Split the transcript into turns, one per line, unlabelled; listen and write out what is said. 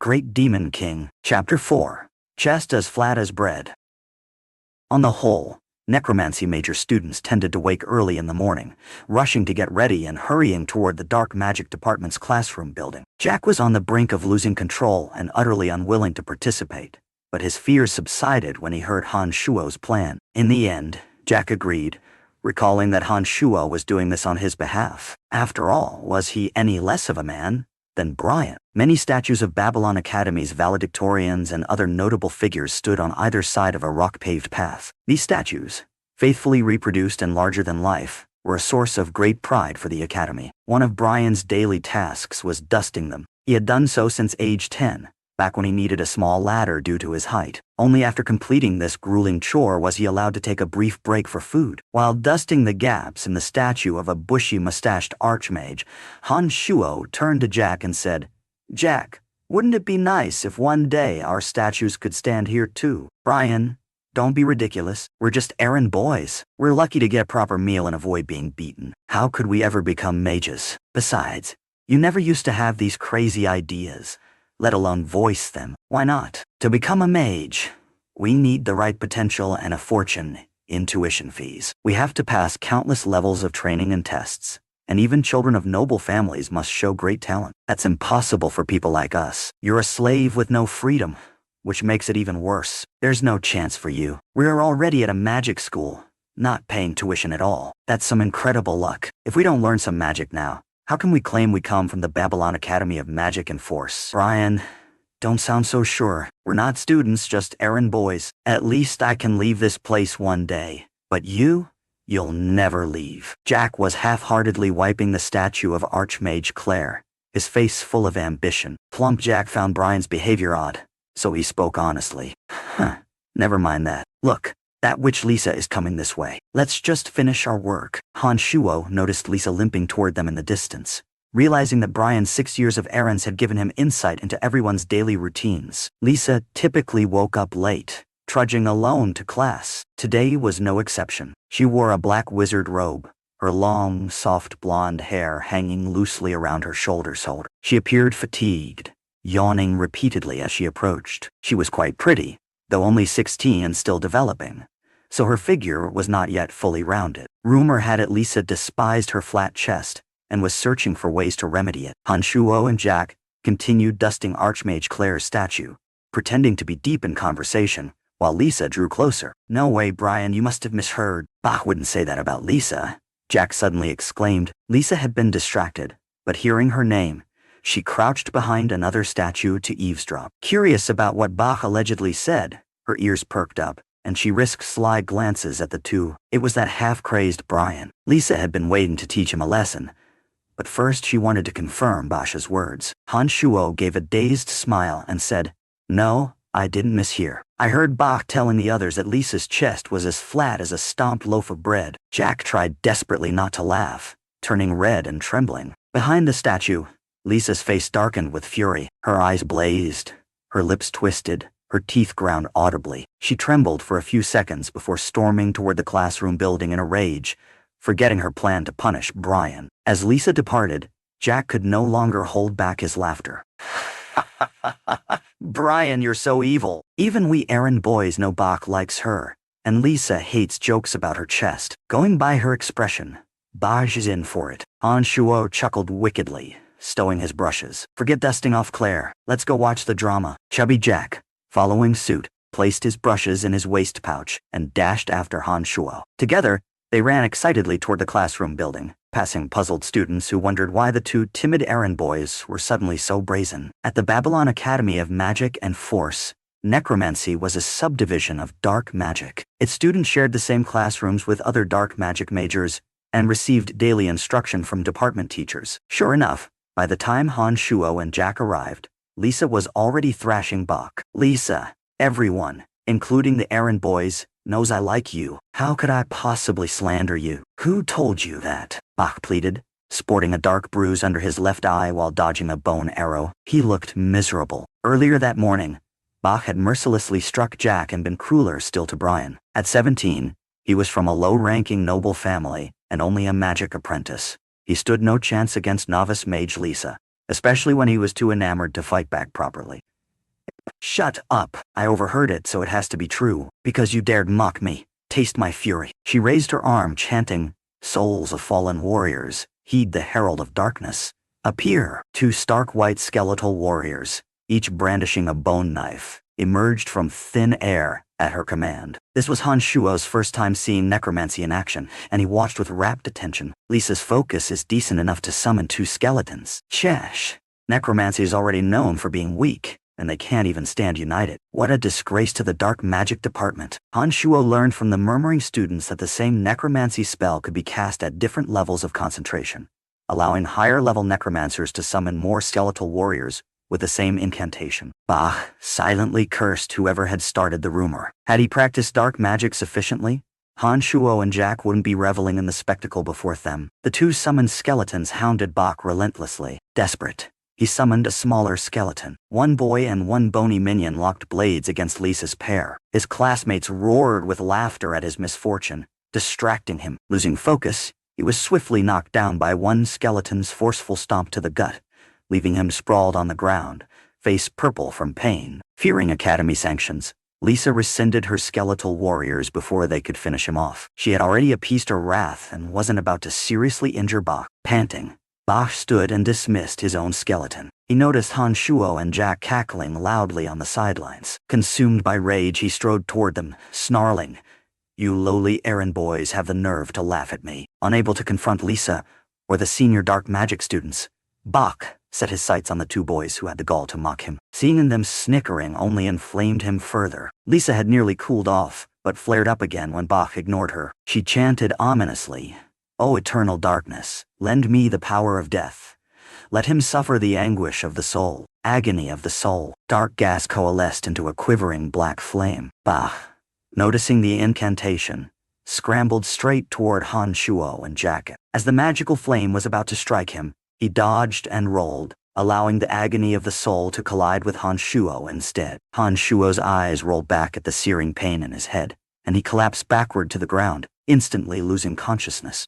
Great Demon King. Chapter 4. Chest as Flat as Bread. On the whole, necromancy major students tended to wake early in the morning, rushing to get ready and hurrying toward the dark magic department's classroom building. Jack was on the brink of losing control and utterly unwilling to participate, but his fears subsided when he heard Han Shuo's plan. In the end, Jack agreed, recalling that Han Shuo was doing this on his behalf. After all, was he any less of a man than Brian? Many statues of Babylon Academy's valedictorians and other notable figures stood on either side of a rock-paved path. These statues, faithfully reproduced and larger than life, were a source of great pride for the Academy. One of Brian's daily tasks was dusting them. He had done so since age 10, back when he needed a small ladder due to his height. Only after completing this grueling chore was he allowed to take a brief break for food. While dusting the gaps in the statue of a bushy-mustached archmage, Han Shuo turned to Jack and said, "Jack, wouldn't it be nice if one day our statues could stand here too?" "Brian, don't be ridiculous. We're just errand boys. We're lucky to get a proper meal and avoid being beaten. How could we ever become mages? Besides, you never used to have these crazy ideas, let alone voice them. Why not? To become a mage, we need the right potential and a fortune in tuition fees. We have to pass countless levels of training and tests, and even children of noble families must show great talent. That's impossible for people like us. You're a slave with no freedom, which makes it even worse. There's no chance for you. We're already at a magic school, not paying tuition at all. That's some incredible luck. If we don't learn some magic now, how can we claim we come from the Babylon Academy of Magic and Force?" "Brian, don't sound so sure. We're not students, just errand boys. At least I can leave this place one day. But you'll never leave." Jack was half-heartedly wiping the statue of Archmage Claire, his face full of ambition. Plump Jack found Brian's behavior odd, so he spoke honestly. Never mind that. Look, that witch Lisa is coming this way. Let's just finish our work." Han Shuo noticed Lisa limping toward them in the distance, realizing that Brian's 6 years of errands had given him insight into everyone's daily routines. Lisa typically woke up late, trudging alone to class. Today was no exception. She wore a black wizard robe, her long, soft blonde hair hanging loosely around her shoulders. She appeared fatigued, yawning repeatedly as she approached. She was quite pretty, though only 16 and still developing, so her figure was not yet fully rounded. Rumor had it Lisa despised her flat chest and was searching for ways to remedy it. Han Shuo and Jack continued dusting Archmage Claire's statue, pretending to be deep in conversation, while Lisa drew closer. "No way, Brian, you must have misheard. Bach wouldn't say that about Lisa," Jack suddenly exclaimed. Lisa had been distracted, but hearing her name, she crouched behind another statue to eavesdrop. Curious about what Bach allegedly said, her ears perked up, and she risked sly glances at the two. It was that half-crazed Brian. Lisa had been waiting to teach him a lesson, but first she wanted to confirm Bach's words. Han Shuo gave a dazed smile and said, "No, I didn't mishear. I heard Bach telling the others that Lisa's chest was as flat as a stomped loaf of bread." Jack tried desperately not to laugh, turning red and trembling. Behind the statue, Lisa's face darkened with fury. Her eyes blazed, her lips twisted, her teeth ground audibly. She trembled for a few seconds before storming toward the classroom building in a rage, forgetting her plan to punish Brian. As Lisa departed, Jack could no longer hold back his laughter. "Brian, you're so evil. Even we errand boys know Bach likes her, and Lisa hates jokes about her chest." Going by her expression, Bach is in for it. Han Shuo chuckled wickedly, stowing his brushes. "Forget dusting off Claire. Let's go watch the drama." Chubby Jack, following suit, placed his brushes in his waist pouch and dashed after Han Shuo. Together, they ran excitedly toward the classroom building, passing puzzled students who wondered why the two timid errand boys were suddenly so brazen. At the Babylon Academy of Magic and Force, necromancy was a subdivision of dark magic. Its students shared the same classrooms with other dark magic majors and received daily instruction from department teachers. Sure enough, by the time Han Shuo and Jack arrived, Lisa was already thrashing Bach. "Lisa, everyone, including the errand boys, knows I like you. How could I possibly slander you?" "Who told you that?" Bach pleaded, sporting a dark bruise under his left eye while dodging a bone arrow. He looked miserable. Earlier that morning, Bach had mercilessly struck Jack and been crueler still to Brian. At 17, he was from a low-ranking noble family and only a magic apprentice. He stood no chance against novice mage Lisa, especially when he was too enamored to fight back properly. "Shut up. I overheard it, so it has to be true, because you dared mock me. Taste my fury." She raised her arm, chanting, "Souls of fallen warriors, heed the herald of darkness. Appear." Two stark white skeletal warriors, each brandishing a bone knife, emerged from thin air at her command. This was Han Shuo's first time seeing necromancy in action, and he watched with rapt attention. Lisa's focus is decent enough to summon two skeletons. Sheesh. Necromancy is already known for being weak, and they can't even stand united. What a disgrace to the dark magic department. Han Shuo learned from the murmuring students that the same necromancy spell could be cast at different levels of concentration, allowing higher-level necromancers to summon more skeletal warriors with the same incantation. Bah silently cursed whoever had started the rumor. Had he practiced dark magic sufficiently, Han Shuo and Jack wouldn't be reveling in the spectacle before them. The two summoned skeletons hounded Bach relentlessly. Desperate, he summoned a smaller skeleton. One boy and one bony minion locked blades against Lisa's pair. His classmates roared with laughter at his misfortune, distracting him. Losing focus, he was swiftly knocked down by one skeleton's forceful stomp to the gut, leaving him sprawled on the ground, face purple from pain. Fearing Academy sanctions, Lisa rescinded her skeletal warriors before they could finish him off. She had already appeased her wrath and wasn't about to seriously injure Bach. Panting, Bach stood and dismissed his own skeleton. He noticed Han Shuo and Jack cackling loudly on the sidelines. Consumed by rage, he strode toward them, snarling, "You lowly errand boys have the nerve to laugh at me." Unable to confront Lisa or the senior dark magic students, Bach set his sights on the two boys who had the gall to mock him. Seeing them snickering only inflamed him further. Lisa had nearly cooled off, but flared up again when Bach ignored her. She chanted ominously, "O eternal darkness, lend me the power of death. Let him suffer the anguish of the soul, agony of the soul." Dark gas coalesced into a quivering black flame. Bach, noticing the incantation, scrambled straight toward Han Shuo and Jack. As the magical flame was about to strike him, he dodged and rolled, allowing the agony of the soul to collide with Han Shuo instead. Han Shuo's eyes rolled back at the searing pain in his head, and he collapsed backward to the ground, instantly losing consciousness.